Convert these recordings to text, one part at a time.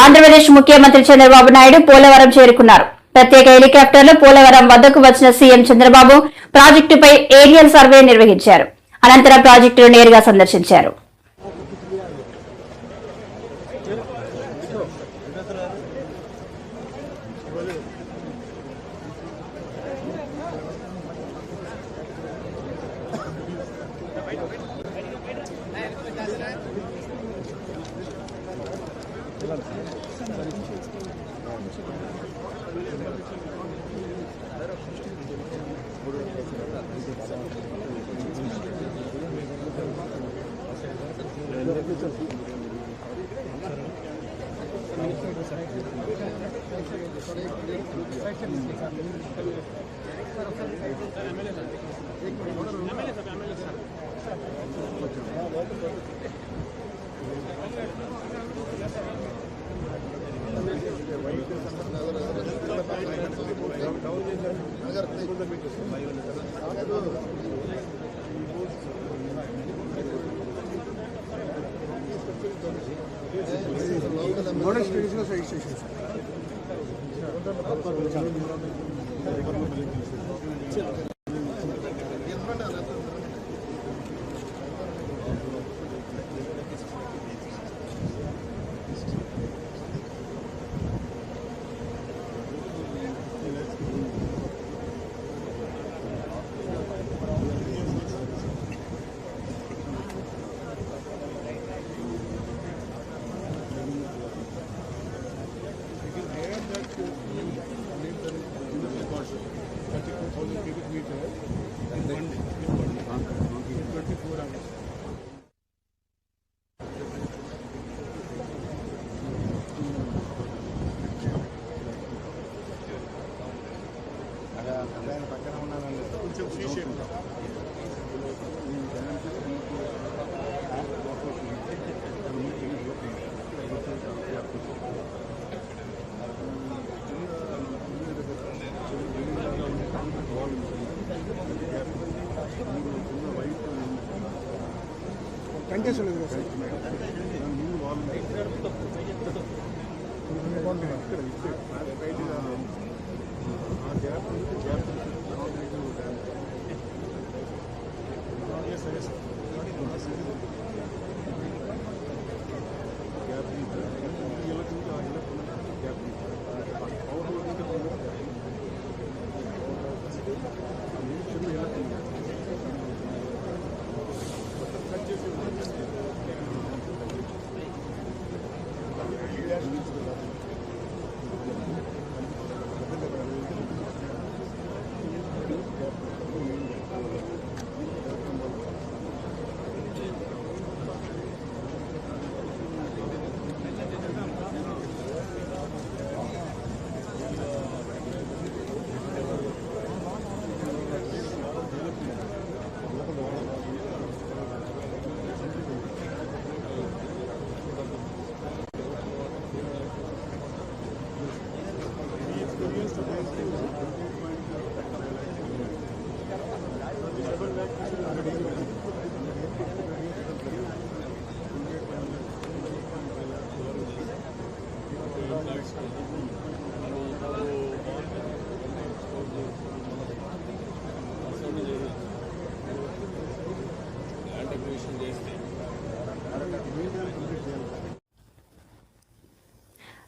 ఆంధ్రప్రదేశ్ ముఖ్యమంత్రి చంద్రబాబు నాయుడు పోలవరం చేరుకున్నారు. ప్రత్యేక హెలికాప్టర్లో పోలవరం వద్దకు వచ్చిన సీఎం చంద్రబాబు ప్రాజెక్టుపై ఏరియల్ సర్వే నిర్వహించారు. అనంతరం ప్రాజెక్టును నేరుగా సందర్శించారు.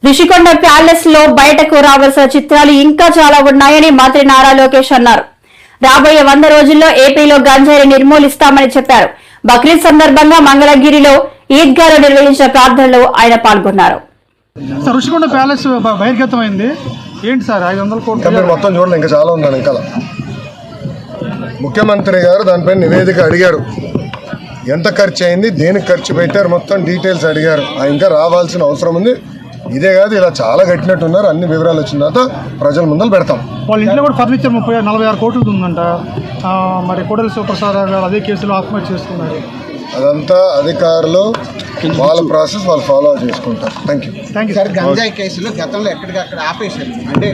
రిషికొండ ప్యాలెస్ లో బయటకు రావాల్సిన చిత్రాలు ఇంకా చాలా ఉన్నాయని మంత్రి నారా లోకేష్ అన్నారు. రాబోయే 100 రోజుల్లో ఏపీలో గంజాయిని నిర్మూలిస్తామని చెప్పారు. బక్రీద్ సందర్భంగా మంగళగిరిలో ఈద్గాలో నిర్వహించిన ప్రార్థనలో ఆయన పాల్గొన్నారు. రుషికొండ ప్యాలెస్ బహిర్గతమైంది ఏంటి సార్? 500 కోట్లు మొత్తం చూడండి, ఇంకా చాలా ఉందండి. ఇంకా ముఖ్యమంత్రి గారు దానిపైన నివేదిక అడిగారు. ఎంత ఖర్చు అయింది, దేనికి ఖర్చు పెట్టారు, మొత్తం డీటెయిల్స్ అడిగారు. ఇంకా రావాల్సిన అవసరం ఉంది. ఇదే కాదు, ఇలా చాలా కట్టినట్టున్నారు. అన్ని వివరాలు వచ్చిన తర్వాత ప్రజల ముందర పెడతాం. వాళ్ళ ఇంట్లో కూడా ఫర్నిచర్ 46 కోట్లు ఉందంట. మరి కోడెల శివప్రసాద్ గారు అదే కేసులో ఆత్మహత్య చేసుకున్నారు. అదంతా అధికారులు వాళ్ళ ప్రాసెస్ వాళ్ళు ఫాలో చేసుకుంటారు. Thank you sir. గంజాయి కేసులు గతంలో ఎక్కడికక్కడ ఆపేశారు, అంటే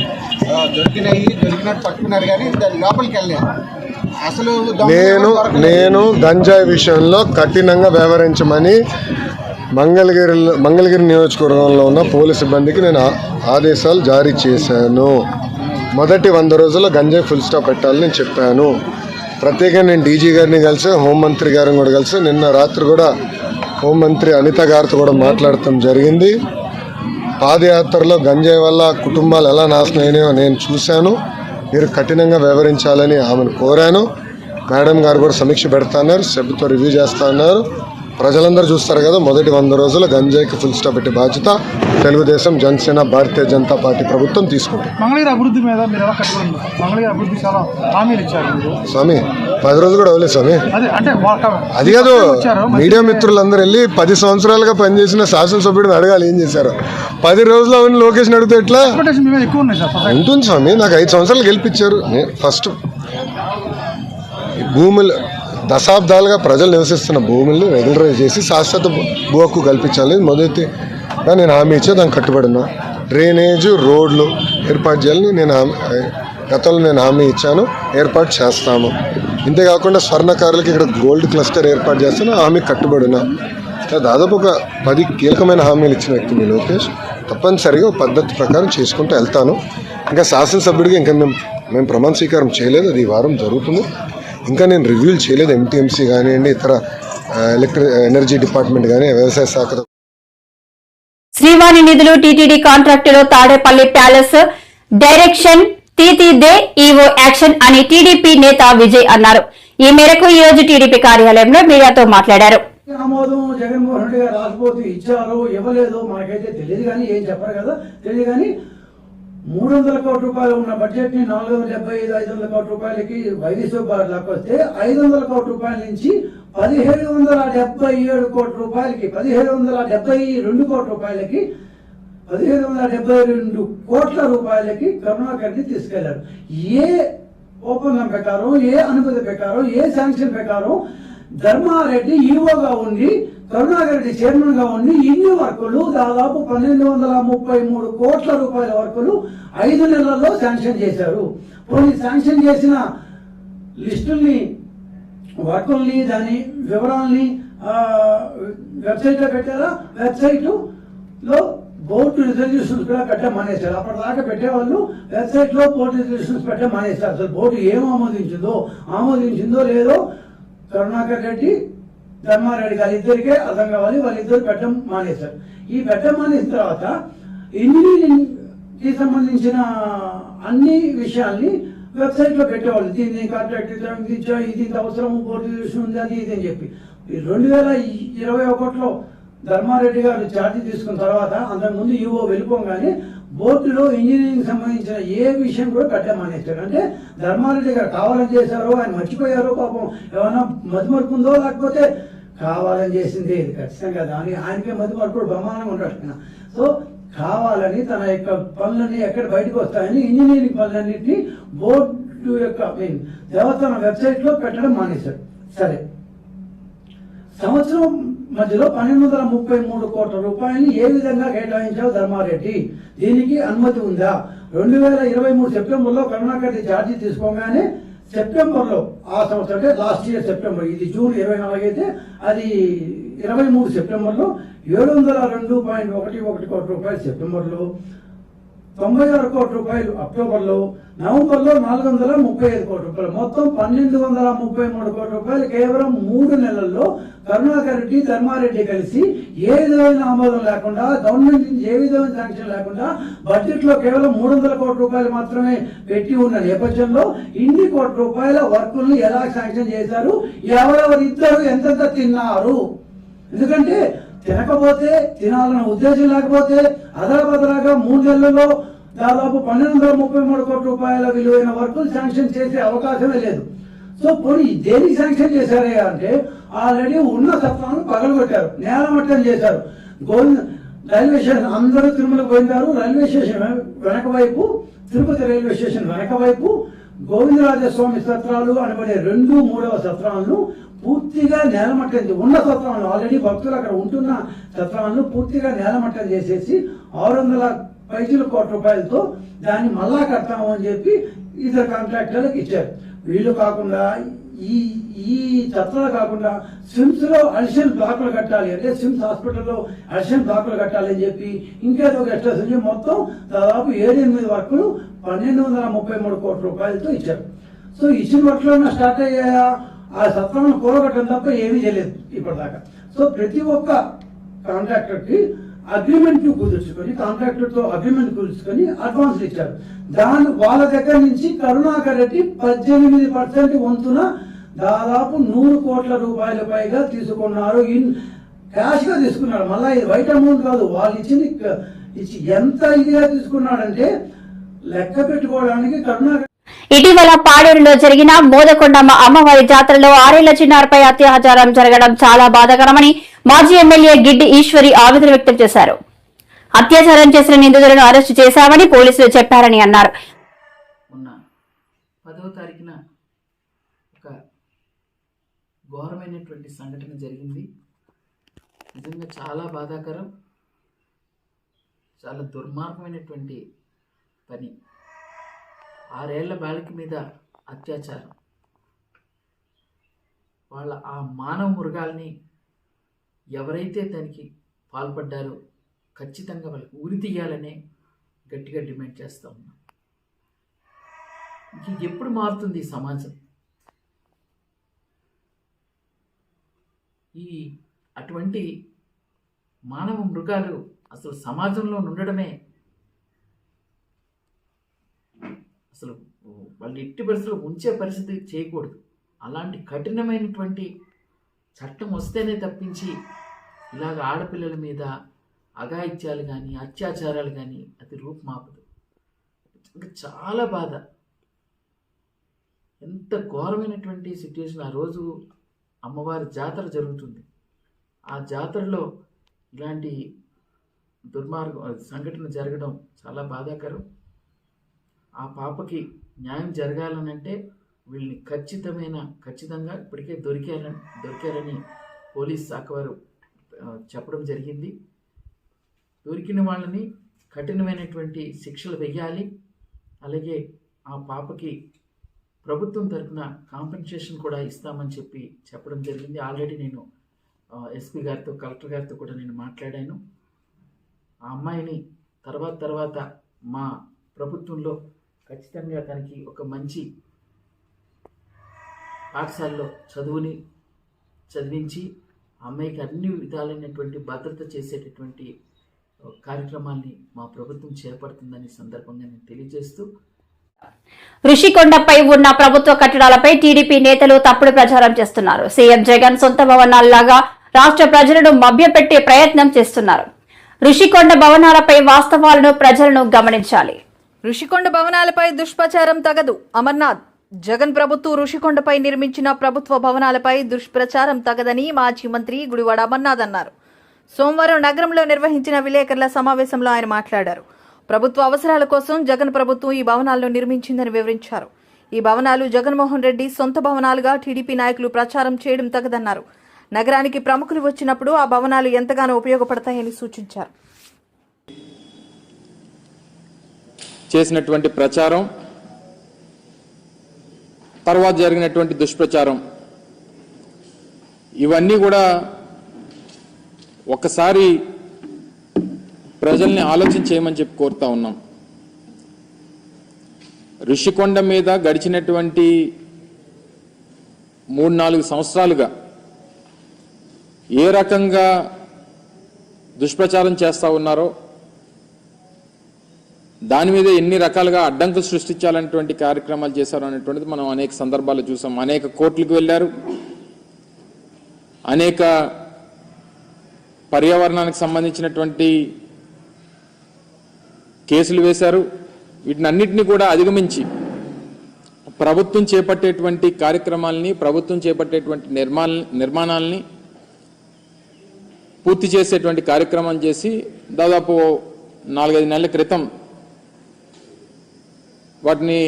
దొరికినట్టు పట్టుకున్నారు కానీ లోపలికి వెళ్ళలేదు. అసలు నేను గంజాయి విషయంలో కఠినంగా వ్యవహరించమని మంగళగిరి నియోజకవర్గంలో ఉన్న పోలీసు సిబ్బందికి నేను ఆదేశాలు జారీ చేశాను. మొదటి 100 రోజుల్లో గంజాయి ఫుల్ స్టాప్ పెట్టాలని నేను చెప్పాను. ప్రత్యేకంగా నేను డీజీ గారిని కలిసి హోంమంత్రి గారిని కూడా కలిసి నిన్న రాత్రి కూడా హోంమంత్రి అనిత గారితో కూడా మాట్లాడటం జరిగింది. పాదయాత్రలో గంజాయి వల్ల కుటుంబాలు ఎలా నాశనం అయినాయో నేను చూశాను. మీరు కఠినంగా వ్యవహరించాలని ఆమెను కోరాను. మేడం గారు కూడా సమీక్ష పెడతాన్నారు, సభ్యుతో రివ్యూ చేస్తా ఉన్నారు. ప్రజలందరూ చూస్తారు కదా, మొదటి 100 రోజులు గంజాయికి ఫుల్ స్టాప్ పెట్టే బాధ్యత తెలుగుదేశం, జనసేన, భారతీయ జనతా పార్టీ ప్రభుత్వం తీసుకుంటుంది. మంగళగిరి అభివృద్ధి మీద మీరు ఎలా కట్టుబడి ఉన్నారు? మంగళగిరి అభివృద్ధి చాలా హామీలు ఇచ్చారు మీరు. స్వామి 10 రోజులు కూడా అవ్వలేదు స్వామి. అది కాదు, మీడియా మిత్రులందరూ వెళ్ళి 10 సంవత్సరాలుగా పనిచేసిన శాసనసభ్యుడిని అడగాలి ఏం చేశారు. 10 రోజులు అవన్నీ లోకేష్ని అడిగితే ఎట్లా ఉంటుంది స్వామి? నాకు 5 సంవత్సరాలు గెలిపించారు. ఫస్ట్ భూములు దశాబ్దాలుగా ప్రజలు నివసిస్తున్న భూముల్ని రెగ్యులరైజ్ చేసి శాశ్వత భూ హక్కు కల్పించాలి మొదటిగా నేను హామీ ఇచ్చే దానికి కట్టుబడి ఉన్నా. డ్రైనేజ్, రోడ్లు ఏర్పాటు చేయాలని గతంలో నేను హామీ ఇచ్చాను, ఏర్పాటు చేస్తాను. ఇంతేకాకుండా స్వర్ణకారులకి ఇక్కడ గోల్డ్ క్లస్టర్ ఏర్పాటు చేస్తాను, హామీ కట్టుబడి ఉన్నా. దాదాపు ఒక 10 కీలకమైన హామీలు ఇచ్చిన వ్యక్తి మీ లోకేష్. తప్పనిసరిగా పద్ధతి ప్రకారం చేసుకుంటూ వెళ్తాను. ఇంకా శాసనసభ్యుడిగా ఇంకా మేము ప్రమాణ స్వీకారం చేయలేదు, అది ఈ వారం జరుగుతుంది. ఇంకా నేను రివ్యూలు చేయలేదు. ఎంటీఎంసీ కానివ్వండి, ఇతర ఎనర్జీ డిపార్ట్మెంట్ కానీ, వ్యవసాయ శాఖతో. శ్రీవాణి నిధులు టీటీడీ కాంట్రాక్టులో తాడేపల్లి ప్యాలెస్ డైరెక్షన్ తీతీదే ఈవో యాక్షన్ అని టీడీపీ నేత విజయ్ అన్నారు. ఈ మేరకు ఈ రోజు టీడీపీ కార్యాలయంలో మీడియాతో మాట్లాడారు. ఆమోదం జగన్మోహన్ రెడ్డి గారు రాకపోతే ఇచ్చారో ఇవ్వలేదో మనకైతే తెలియదు, కానీ ఏం చెప్పరు కదా, తెలియదు. కానీ 300 కోట్ల రూపాయలు ఉన్న బడ్జెట్ ని 475, 500 కోట్ల రూపాయలకి వైద్యసేవ లాక్కొస్తే 500 కోట్ల రూపాయల నుంచి 1777 కోట్ల రూపాయలకి 1772 కోట్ల రూపాయలకి 1772 కోట్ల రూపాయలకి కరుణాకర్ని తీసుకెళ్లారు. ఏ ఒప్పందం ప్రకారం, ఏ అనుమతి ప్రకారం, ఏ శాంక్షన్ ప్రకారం ధర్మారెడ్డి ఈవోగా ఉండి కరుణాకర్ రెడ్డి చైర్మన్ గా ఉండి ఇన్ని వర్కులు దాదాపు 1233 కోట్ల రూపాయల వర్కులు 5 నెలల్లో శాంక్షన్ చేశారు. పోనీ శాంక్షన్ చేసిన లిస్టుల్ని, వర్కుల్ని, దాని వివరాల్ని వెబ్సైట్ లో పెట్టారా? వెబ్సైట్ లో బోర్డు రిజల్యూషన్స్ కూడా పెట్టడం మానేశారు. అప్పటిదాకా పెట్టేవాళ్ళు వెబ్సైట్ లో బోర్డు రిజల్యూషన్స్ పెట్టడం మానేశారు. అసలు బోర్డు ఏం ఆమోదించిందో లేదో కరుణాకర్ రెడ్డి, ధర్మారెడ్డి గారు ఇద్దరికే అర్థం కావాలి. వాళ్ళిద్దరు పెట్టడం మానేశారు. ఈ పెట్టడం మానేసిన తర్వాత ఇంజనీరింగ్ కి సంబంధించిన అన్ని విషయాల్ని వెబ్సైట్ లో పెట్టేవాళ్ళు. దీన్ని కాంట్రాక్ట్ ఇచ్చా, ఇది ఇంత అవసరం, బోర్డు రిజల్యూషన్ ఉంది, అది ఇది అని చెప్పి. 2021లో ధర్మారెడ్డి గారు ఛార్జీ తీసుకున్న తర్వాత అంతకుముందు ఈవో వెళ్ళిపోగానే బోర్డులో ఇంజనీరింగ్ సంబంధించిన ఏ విషయం కూడా పెట్టడం మానేశారు. అంటే ధర్మారెడ్డి గారు కావాలని చేశారో, ఆయన మర్చిపోయారో, పాపం ఏమన్నా మతిమరుపుందో, లేకపోతే కావాలని చేసింది ఇది ఖచ్చితంగా దాని ఆయనకే మతిమరుపుడు బ్రహ్మాండంగా ఉంటాడు. సో కావాలని తన యొక్క పనులన్నీ ఎక్కడ బయటకు వస్తాయని ఇంజనీరింగ్ పనులన్నింటినీ బోర్డు యొక్క దేవస్థానం వెబ్సైట్ లో పెట్టడం మానేశారు. సరే, సంవత్సరం మధ్యలో 1233 కోట్ల రూపాయలని ఏ విధంగా కేటాయించావు ధర్మారెడ్డి? దీనికి అనుమతి ఉందా? 2023 సెప్టెంబర్లో కరుణాకర్ ఛార్జీ తీసుకోగానే సెప్టెంబర్లో ఆ సంవత్సరం, అంటే లాస్ట్ ఇయర్ సెప్టెంబర్, ఇది జూన్ 24 అయితే అది 23 సెప్టెంబర్లో 702.11 కోట్ల రూపాయలు సెప్టెంబర్లో, 96 కోట్ల రూపాయలు అక్టోబర్లో, నవంబర్లో 435 కోట్ల రూపాయలు, మొత్తం 1233 కోట్ల రూపాయలు కేవలం 3 నెలల్లో కరుణాకర్ రెడ్డి, ధర్మారెడ్డి కలిసి ఏ విధమైన ఆమోదం లేకుండా, గవర్నమెంట్ నుంచి ఏ విధమైన శాంక్షన్ లేకుండా బడ్జెట్ లో కేవలం 300 కోట్ల రూపాయలు మాత్రమే పెట్టి ఉన్న నేపథ్యంలో ఇన్ని కోట్ల రూపాయల వర్కుల్ని ఎలా శాంక్షన్ చేశారు? ఎవరెవరిద్దరు ఎంతెంత తిన్నారు? ఎందుకంటే తినకపోతే, తినాలన్న ఉద్దేశం లేకపోతే అదరబదరాగా 3 నెలల్లో దాదాపు 1233 కోట్ల రూపాయల విలువైన వర్కులు శాంక్షన్ చేసే అవకాశమే లేదు. సో పోనీ దేనికి శాంక్షన్ చేశారే అంటే ఆల్రెడీ ఉన్న సత్రాలను పగలగొట్టారు, నేలమట్టం చేశారు. రైల్వే స్టేషన్ అందరూ తిరుమల పోయినారు. రైల్వే స్టేషన్ వెనక వైపు, తిరుపతి రైల్వే స్టేషన్ వెనక వైపు గోవిందరాజస్వామి సత్రాలు అనబడే 2, 3వ సత్రాలను పూర్తిగా నేలమట్టం, ఉన్న సత్రాలను, ఆల్రెడీ భక్తులు అక్కడ ఉంటున్న సత్రాలను పూర్తిగా నేలమట్టం చేసేసి 600 కోట్ల రూపాయలతో దాన్ని మళ్ళా కడతాము అని చెప్పి ఇతర కాంట్రాక్టర్లకు ఇచ్చారు. వీళ్ళు కాకుండా ఈ ఈ చత్రాలు కాకుండా స్విమ్స్ లో అడిషనల్ బ్లాకులు కట్టాలి, అంటే స్విమ్స్ హాస్పిటల్లో అడిషనల్ బ్లాకులు కట్టాలి అని చెప్పి ఇంకేదో ఒక ఎక్స్ట్రా మొత్తం దాదాపు 7-8 వర్కులు 1233 కోట్ల రూపాయలతో ఇచ్చారు. సో ఇచ్చిన వర్క్లో స్టార్ట్ అయ్యాయా, ఆ సత్రాలను కూడగట్టడం తప్ప ఏమీ చేయలేదు ఇప్పటిదాకా. సో ప్రతి ఒక్క కాంట్రాక్టర్ కి అగ్రిమెంట్ కుదుర్చుకొని కాంట్రాక్టర్ అగ్రిమెంట్ కుదుర్చుకొని అడ్వాన్స్ ఇచ్చారు. వాళ్ళ దగ్గర నుంచి కరుణాకర్ రెడ్డి 18% వంతున దాదాపు 100 కోట్ల రూపాయల పైగా తీసుకున్నారు. క్యాష్ గా తీసుకున్నాడు. మళ్ళీ ఇది వైట్ అమౌంట్ కాదు, వాళ్ళు ఇచ్చి ఎంత ఇదిగా తీసుకున్నాడంటే లెక్క పెట్టుకోవడానికి కరుణాకర్. ఇటీవల పాడేరులో జరిగిన మోదకొండమ్మ అమ్మవారి జాతరలో 6 ఏళ్ల చిన్నారిపై అత్యాచారం జరగడం చాలా బాధాకరమని మాజీ ఎమ్మెల్యే గిడ్డి ఈశ్వరి ఆవేదన వ్యక్తం చేశారు. అత్యాచారం చేసిన నిందితులను అరెస్టు చేశామని పోలీసులు చెప్పారని అన్నారు. మొన్న 10వ తారీఖున ఒక ఘోరమైనటువంటి సంఘటన జరిగింది. నిజంగా చాలా బాధాకరం, చాలా దుర్మార్గమైనటువంటి పని. 6 ఏళ్ల బాలిక మీద అత్యాచారం. వాళ్ళ ఆ మానవ మృగాల్ని ఎవరైతే దానికి పాల్పడ్డారో ఖచ్చితంగా వాళ్ళకి ఉరి తీయాలనే గట్టిగా డిమాండ్ చేస్తూ ఉన్నాం. ఇంక ఎప్పుడు మారుతుంది ఈ సమాజం? ఈ అటువంటి మానవ మృగాలు అసలు సమాజంలో ఉండడమే అసలు వాళ్ళు ఎట్టి పరిస్థితుల్లో ఉంచే పరిస్థితి చేయకూడదు. అలాంటి కఠినమైనటువంటి చట్టం వస్తేనే తప్పించి ఇలాగ ఆడపిల్లల మీద అఘాయిత్యాలు కానీ అత్యాచారాలు కానీ అది రూపుమాపదు. ఇంకా చాలా బాధ. ఎంత ఘోరమైనటువంటి సిచ్యువేషన్. ఆ రోజు అమ్మవారి జాతర జరుగుతుంది. ఆ జాతరలో ఇలాంటి సంఘటన జరగడం చాలా బాధాకరం. ఆ పాపకి న్యాయం జరగాలనంటే వీళ్ళని ఖచ్చితంగా ఇప్పటికే దొరికారని పోలీస్ శాఖ వారు చెప్పడం జరిగింది. దొరికిన వాళ్ళని కఠినమైనటువంటి శిక్షలు వెయ్యాలి. అలాగే ఆ పాపకి ప్రభుత్వం తరఫున కాంపెన్సేషన్ కూడా ఇస్తామని చెప్పడం జరిగింది. ఆల్రెడీ నేను ఎస్పీ గారితో కలెక్టర్ గారితో కూడా నేను మాట్లాడాను. ఆ అమ్మాయిని తర్వాత మా ప్రభుత్వంలో ఖచ్చితంగా తనకి ఒక మంచి పాఠశాలలో చదివించి అమ్మాయికి అన్ని విధాలైనటువంటి భద్రత చేసేటటువంటి కార్యక్రమాల్ని మా ప్రభుత్వం చేపడుతుందని సందర్భంగా నేను తెలియజేస్తూ, ఋషికొండపై ఉన్న ప్రభుత్వ కట్టడాలపై టీడీపీ నేతలు తప్పుడు ప్రచారం చేస్తున్నారు. సీఎం జగన్ సొంత భవనాల్లాగా రాష్ట్ర ప్రజలను మభ్యపెట్టే ప్రయత్నం చేస్తున్నారు. ఋషికొండ భవనాలపై వాస్తవాలను ప్రజలను గమనించాలి. ఋషికొండ భవనాలపై దుష్ప్రచారం తగదు. అమర్నాథ్. జగన్ ప్రభుత్వం ఋషికొండపై నిర్మించిన ప్రభుత్వ భవనాలపై దుష్ప్రచారం తగదని మాజీ మంత్రి గుడివాడ అమర్నాథ్ అన్నారు. సోమవారం నగరంలో నిర్వహించిన విలేకరుల సమావేశంలో ఆయన మాట్లాడారు. ప్రభుత్వ అవసరాల కోసం జగన్ ప్రభుత్వం ఈ భవనాలను నిర్మించిందని వివరించారు. ఈ భవనాలు జగన్మోహన్ రెడ్డి సొంత భవనాలుగా టీడీపీ నాయకులు ప్రచారం చేయడం తగదన్నారు. నగరానికి ప్రముఖులు వచ్చినప్పుడు ఆ భవనాలు ఎంతగానో ఉపయోగపడతాయని సూచించారు. చేసినటువంటి ప్రచారం, తర్వాత జరిగినటువంటి దుష్ప్రచారం, ఇవన్నీ కూడా ఒక్కసారి ప్రజల్ని ఆలోచన చేయమని చెప్పి కోరుతా ఉన్నాం. ఋషికొండ మీద గడిచినటువంటి 3-4 సంవత్సరాలుగా ఏ రకంగా దుష్ప్రచారం చేస్తూ ఉన్నారో, దాని మీద ఎన్ని రకాలుగా అడ్డంకులు సృష్టించాలనేటువంటి కార్యక్రమాలు చేశారు అనేటువంటిది మనం అనేక సందర్భాలు చూసాం. అనేక కోర్టులకు వెళ్ళారు, అనేక పర్యావరణానికి సంబంధించినటువంటి కేసులు వేశారు. వీటినన్నిటిని కూడా అధిగమించి ప్రభుత్వం చేపట్టేటువంటి కార్యక్రమాలని, ప్రభుత్వం చేపట్టేటువంటి నిర్మాణాలని పూర్తి చేసేటువంటి కార్యక్రమం చేసి దాదాపు 4-5 నెలల క్రితం వాటిని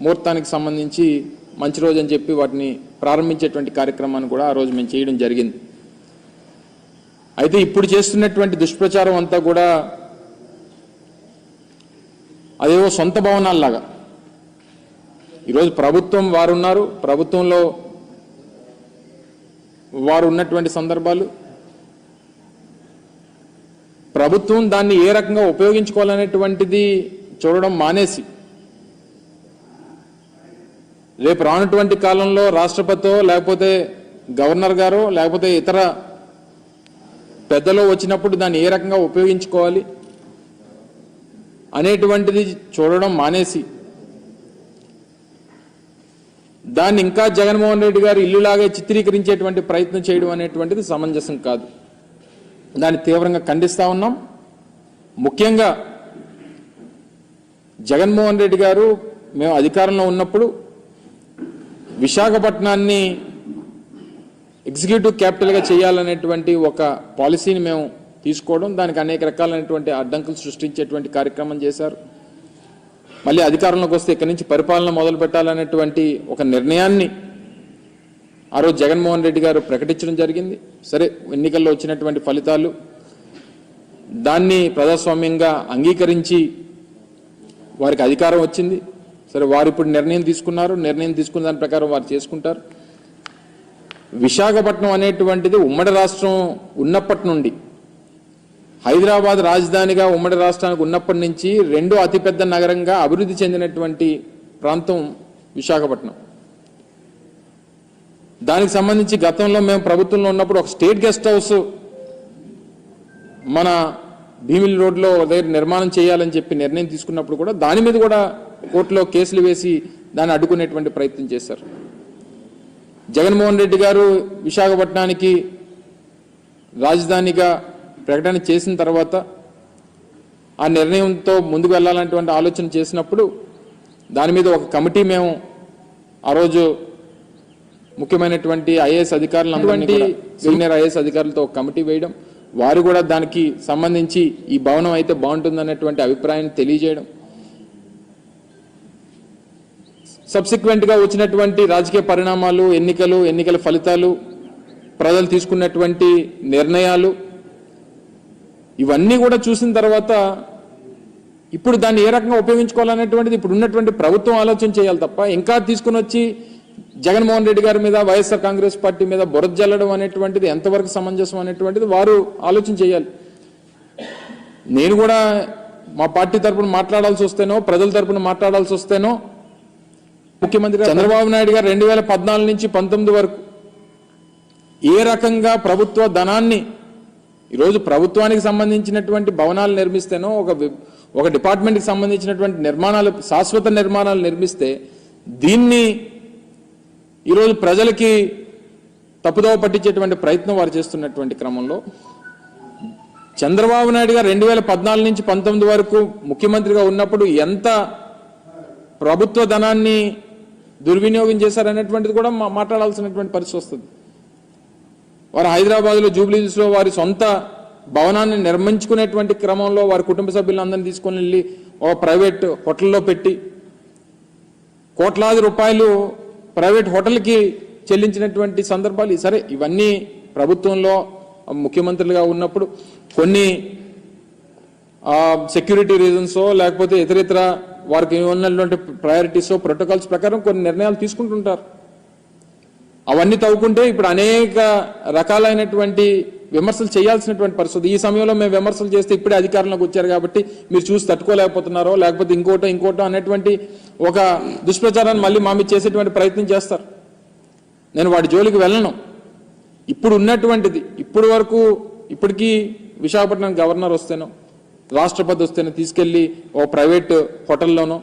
ముహూర్తానికి సంబంధించి మంచి రోజు అని చెప్పి వాటిని ప్రారంభించేటువంటి కార్యక్రమాన్ని కూడా ఆ రోజు మేము చేయడం జరిగింది. అయితే ఇప్పుడు చేస్తున్నటువంటి దుష్ప్రచారం అంతా కూడా అదేవో సొంత భవనాల్లాగా, ఈరోజు ప్రభుత్వం వారు ఉన్నారు, ప్రభుత్వంలో వారు ఉన్నటువంటి సందర్భాలు, ప్రభుత్వం దాన్ని ఏ రకంగా ఉపయోగించుకోవాలనేటువంటిది చూడడం మానేసి రేపు రానటువంటి కాలంలో రాష్ట్రపతితో లేకపోతే గవర్నర్ గారో లేకపోతే ఇతర పెద్దలో వచ్చినప్పుడు దాన్ని ఏ రకంగా ఉపయోగించుకోవాలి అనేటువంటిది చూడడం మానేసి దాన్ని ఇంకా జగన్మోహన్ రెడ్డి గారు ఇల్లులాగే చిత్రీకరించేటువంటి ప్రయత్నం చేయడం అనేటువంటిది సమంజసం కాదు. దాన్ని తీవ్రంగా ఖండిస్తా ఉన్నాం. ముఖ్యంగా జగన్మోహన్ రెడ్డి గారు మేము అధికారంలో ఉన్నప్పుడు విశాఖపట్నాన్ని ఎగ్జిక్యూటివ్ క్యాపిటల్గా చేయాలనేటువంటి ఒక పాలసీని మేము తీసుకోవడం, దానికి అనేక రకాలైనటువంటి అడ్డంకులు సృష్టించేటువంటి కార్యక్రమం చేశారు. మళ్ళీ అధికారంలోకి వస్తే ఇక్కడి నుంచి పరిపాలన మొదలు పెట్టాలనేటువంటి ఒక నిర్ణయాన్ని ఆ రోజు జగన్మోహన్ రెడ్డి గారు ప్రకటించడం జరిగింది. సరే, ఎన్నికల్లో వచ్చినటువంటి ఫలితాలు దాన్ని ప్రజాస్వామ్యంగా అంగీకరించి వారికి అధికారం వచ్చింది. సరే, వారు ఇప్పుడు నిర్ణయం తీసుకున్నారు, నిర్ణయం తీసుకున్న దాని ప్రకారం వారు చేసుకుంటారు. విశాఖపట్నం అనేటువంటిది ఉమ్మడి రాష్ట్రం ఉన్నప్పటి నుండి, హైదరాబాద్ రాజధానిగా ఉమ్మడి రాష్ట్రానికి ఉన్నప్పటి నుంచి రెండో అతిపెద్ద నగరంగా అభివృద్ధి చెందినటువంటి ప్రాంతం విశాఖపట్నం. దానికి సంబంధించి గతంలో మేము ప్రభుత్వంలో ఉన్నప్పుడు ఒక స్టేట్ గెస్ట్ హౌస్ మన భీమిలి రోడ్లో దగ్గర నిర్మాణం చేయాలని చెప్పి నిర్ణయం తీసుకున్నప్పుడు కూడా దాని మీద కూడా కోర్టులో కేసులు వేసి దాన్ని అడ్డుకునేటువంటి ప్రయత్నం చేశారు. జగన్మోహన్ రెడ్డి గారు విశాఖపట్నానికి రాజధానిగా ప్రకటన చేసిన తర్వాత ఆ నిర్ణయంతో ముందుకు వెళ్ళాలనేటువంటి ఆలోచన చేసినప్పుడు దాని మీద ఒక కమిటీ మేము ఆ రోజు ముఖ్యమైనటువంటి ఐఏఎస్ అధికారులందరినీ, సీనియర్ ఐఏఎస్ అధికారులతో ఒక కమిటీ వేయడం, వారు కూడా దానికి సంబంధించి ఈ భవనం అయితే బాగుంటుందనేటువంటి అభిప్రాయాన్ని తెలియజేయడం, సబ్సిక్వెంట్గా వచ్చినటువంటి రాజకీయ పరిణామాలు, ఎన్నికల ఫలితాలు, ప్రజలు తీసుకున్నటువంటి నిర్ణయాలు, ఇవన్నీ కూడా చూసిన తర్వాత ఇప్పుడు దాన్ని ఏ రకంగా ఉపయోగించుకోవాలనేటువంటిది ఇప్పుడు ఉన్నటువంటి ప్రభుత్వం ఆలోచన చేయాలి తప్ప ఇంకా తీసుకుని వచ్చి జగన్మోహన్ రెడ్డి గారి మీద, వైఎస్ఆర్ కాంగ్రెస్ పార్టీ మీద బురద జల్లడం అనేటువంటిది ఎంతవరకు సమంజసం అనేటువంటిది వారు ఆలోచన చేయాలి. నేను కూడా మా పార్టీ తరఫున మాట్లాడాల్సి వస్తేనో, ప్రజల తరఫున మాట్లాడాల్సి వస్తేనో, ముఖ్యమంత్రి చంద్రబాబు నాయుడు గారు 2014 నుంచి 19 వరకు ఏ రకంగా ప్రభుత్వ ధనాన్ని, ఈరోజు ప్రభుత్వానికి సంబంధించినటువంటి భవనాలు నిర్మిస్తేనో, ఒక డిపార్ట్మెంట్కి సంబంధించినటువంటి నిర్మాణాలు, శాశ్వత నిర్మాణాలు నిర్మిస్తే దీన్ని ఈరోజు ప్రజలకి తప్పుదోవ పట్టించేటువంటి ప్రయత్నం వారు చేస్తున్నటువంటి క్రమంలో చంద్రబాబు నాయుడు గారు 2014 నుంచి 19 వరకు ముఖ్యమంత్రిగా ఉన్నప్పుడు ఎంత ప్రభుత్వ ధనాన్ని దుర్వినియోగం చేశారనేటువంటిది కూడా మాట్లాడాల్సినటువంటి పరిస్థితి వస్తుంది. వారు హైదరాబాద్లో జూబ్లీహిల్స్లో వారి సొంత భవనాన్ని నిర్మించుకునేటువంటి క్రమంలో వారి కుటుంబ సభ్యులందరినీ తీసుకొని వెళ్ళి ఒక ప్రైవేట్ హోటల్లో పెట్టి కోట్లాది రూపాయలు ప్రైవేట్ హోటల్కి చెల్లించినటువంటి సందర్భాలు. సరే, ఇవన్నీ ప్రభుత్వంలో ముఖ్యమంత్రులుగా ఉన్నప్పుడు కొన్ని సెక్యూరిటీ రీజన్సో లేకపోతే ఇతరితర వారికి ఉన్నటువంటి ప్రయారిటీసో, ప్రోటోకాల్స్ ప్రకారం కొన్ని నిర్ణయాలు తీసుకుంటుంటారు. అవన్నీ తవ్వుకుంటే ఇప్పుడు అనేక రకాలైనటువంటి విమర్శలు చేయాల్సినటువంటి పరిస్థితి. ఈ సమయంలో మేము విమర్శలు చేస్తే ఇప్పుడే అధికారంలోకి వచ్చారు కాబట్టి మీరు చూసి తట్టుకోలేకపోతున్నారో లేకపోతే ఇంకోటో అనేటువంటి ఒక దుష్ప్రచారాన్ని మళ్ళీ మా మీద చేసేటువంటి ప్రయత్నం చేస్తారు. నేను వాటి జోలికి వెళ్ళను. ఇప్పుడు ఉన్నటువంటిది, ఇప్పుడు వరకు ఇప్పటికీ విశాఖపట్నం గవర్నర్ వస్తేనో, రాష్ట్రపతి వస్తేనో తీసుకెళ్లి ఓ ప్రైవేట్ హోటల్లోనో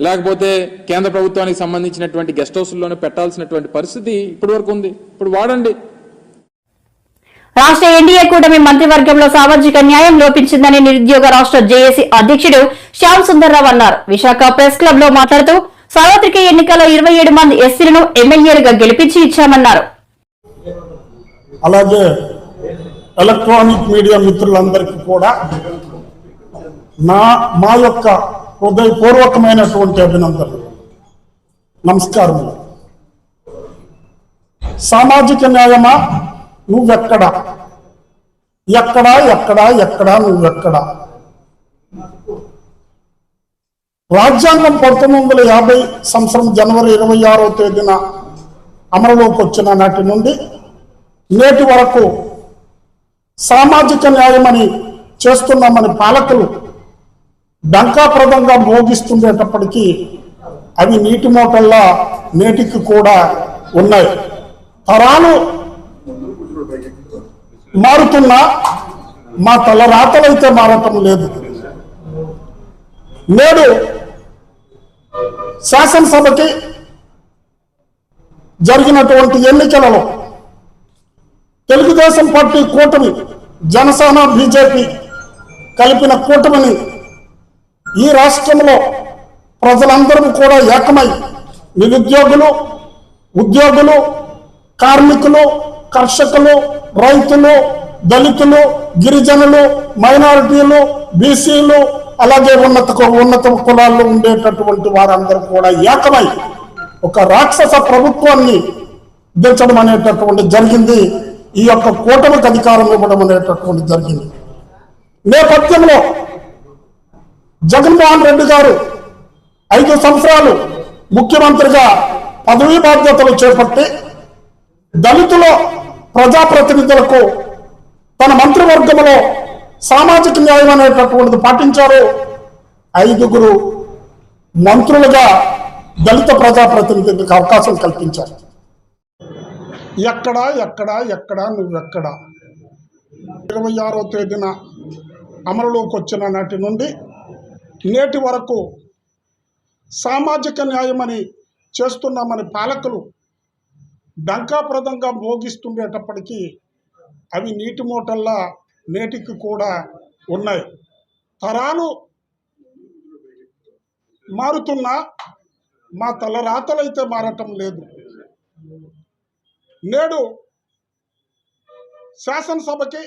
లేకపోతే కేంద్ర ప్రభుత్వానికి సంబంధించినటువంటి గెస్ట్ హౌస్లోనే పెట్టాల్సినటువంటి పరిస్థితి ఇప్పటి వరకు ఉంది. ఇప్పుడు వాడండి. రాష్ట్ర ఎన్డీఏ కూటమి మంత్రివర్గంలో సామాజిక న్యాయం లోపించిందని నిరుద్యోగ రాష్ట్ర జేఏసీ అధ్యక్షుడు శ్యామ్ సుందర్రావు అన్నారు. విశాఖ ప్రెస్ క్లబ్ లో మాట్లాడుతూ సార్వత్రిక ఎన్నికల్లో 27 మంది ఎస్సీలను ఎమ్మెల్యేలుగా గెలిపించి ఇచ్చామన్నారు. అలాగే ఎలక్ట్రానిక్ మీడియా మిత్రులందరికీ కూడా మా యొక్క హృదయపూర్వకమైనటువంటి అభినందనలు, నమస్కారములు. సామాజిక న్యాయమా, నువ్వెక్కడా, ఎక్కడా నువ్వెక్కడా? రాజ్యాంగం 1950 సంవత్సరం జనవరి 26వ తేదీన అమలులోకి వచ్చిన నాటి నుండి నేటి వరకు సామాజిక న్యాయమని చేస్తున్నామని పాలకులు డంకాప్రదంగా మోగిస్తుండేటప్పటికీ అవి నీటి మూటల్లా నేటికి కూడా ఉన్నాయి. తరాలు మారుతున్నా మా తలరాతలైతే మారటం లేదు. నేడు శాసనసభకి జరిగినటువంటి ఎన్నికలలో తెలుగుదేశం పార్టీ కూటమి, జనసేన, బీజేపీ కలిపిన కూటమిని ఈ రాష్ట్రంలో ప్రజలందరూ కూడా ఏకమై నిరుద్యోగులు, ఉద్యోగులు, కార్మికులు, కర్షకులు, రైతులు, దళితులు, గిరిజనులు, మైనారిటీలు, బీసీలు, అలాగే ఉన్నత కులాల్లో ఉండేటటువంటి వారందరూ కూడా ఏకమై ఒక రాక్షస ప్రభుత్వాన్ని దించడం అనేటటువంటి జరిగింది. ఈ యొక్క కూటమికి అధికారం ఇవ్వడం అనేటటువంటి జరిగింది. నేపథ్యంలో జగన్మోహన్ రెడ్డి గారు 5 సంవత్సరాలు ముఖ్యమంత్రిగా పదవీ బాధ్యతలు చేపట్టి దళితుల ప్రజాప్రతినిధులకు తన మంత్రివర్గంలో సామాజిక న్యాయం అనేటటువంటిది పాటించారు. 5 మంత్రులుగా దళిత ప్రజాప్రతినిధులకు అవకాశం కల్పించారు. ఎక్కడ నువ్వెక్కడ 26వ తేదీన అమలులోకి వచ్చిన నాటి నుండి నేటి వరకు సామాజిక న్యాయమని చేస్తున్నామని పాలకులు డంకాప్రదంగా మోగిస్తుండేటప్పటికీ అవి నీటి మూటల్లా నేటికి కూడా ఉన్నాయి. తరాలు మారుతున్నా మా తలరాతలైతే మారటం లేదు. నేడు శాసనసభకి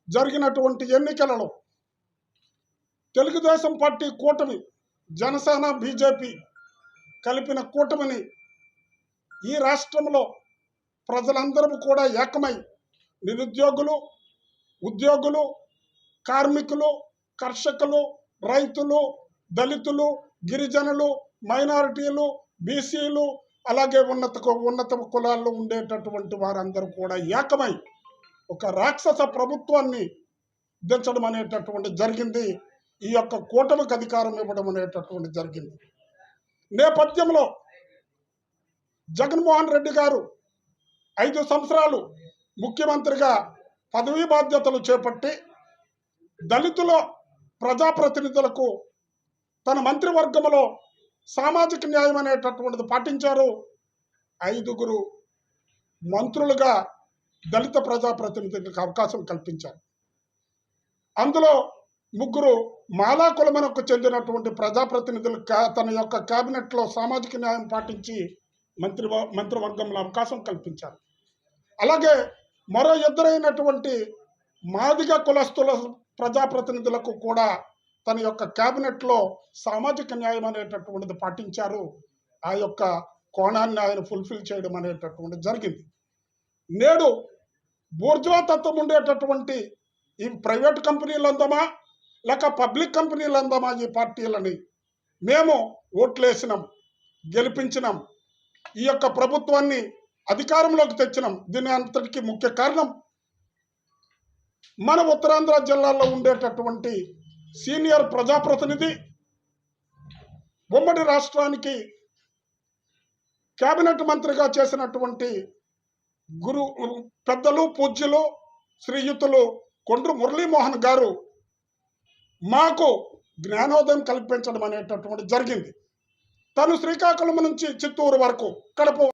జరిగినటువంటి ఎన్నికలలో తెలుగుదేశం పార్టీ కూటమి, జనసేన, బీజేపీ కలిపిన కూటమిని ఈ రాష్ట్రంలో ప్రజలందరూ కూడా ఏకమై నిరుద్యోగులు, ఉద్యోగులు, కార్మికులు, కర్షకులు, రైతులు, దళితులు, గిరిజనులు, మైనారిటీలు, బీసీలు, అలాగే ఉన్నత కులాల్లో ఉండేటటువంటి వారందరూ కూడా ఏకమై ఒక రాక్షస ప్రభుత్వాన్ని దించడం అనేటటువంటి జరిగింది. ఈ యొక్క కూటమికి అధికారం ఇవ్వడం అనేటటువంటి జరిగింది. నేపథ్యంలో జగన్మోహన్ రెడ్డి గారు 5 సంవత్సరాలు ముఖ్యమంత్రిగా పదవీ బాధ్యతలు చేపట్టి దళితుల ప్రజాప్రతినిధులకు తన మంత్రివర్గంలో సామాజిక న్యాయం అనేటటువంటిది పాటించారు. 5 మంత్రులుగా దళిత ప్రజాప్రతినిధులకు అవకాశం కల్పించారు. అందులో 3 మాలా కులమునకు చెందినటువంటి ప్రజాప్రతినిధులు తన యొక్క కేబినెట్లో సామాజిక న్యాయం పాటించి మంత్రివర్గంలో అవకాశం కల్పించారు. అలాగే మరో 2 మాదిగ కులస్తుల ప్రజాప్రతినిధులకు కూడా తన యొక్క కేబినెట్లో సామాజిక న్యాయం అనేటటువంటిది పాటించారు. ఆ యొక్క కోణాన్ని ఆయన ఫుల్ఫిల్ చేయడం అనేటటువంటిది జరిగింది. నేడు బూర్జువా తత్వం ఉండేటటువంటి ఈ ప్రైవేట్ కంపెనీలు అందామా లేక పబ్లిక్ కంపెనీలు అందామా ఈ పార్టీలని మేము ఓట్లేసినాం, గెలిపించినాం, ఈ యొక్క ప్రభుత్వాన్ని అధికారంలోకి తెచ్చినాం. దీని అంతటికీ ముఖ్య కారణం మన ఉత్తరాంధ్ర జిల్లాలో ఉండేటటువంటి సీనియర్ ప్రజాప్రతినిధి, ఉమ్మడి రాష్ట్రానికి కేబినెట్ మంత్రిగా చేసినటువంటి పెద్దలు, పూజ్యులు, శ్రీయుతులు కొండ్రు మురళీమోహన్ గారు మాకు జ్ఞానోదయం కల్పించడం అనేటటువంటి జరిగింది. తను శ్రీకాకుళం నుంచి చిత్తూరు వరకు, కడప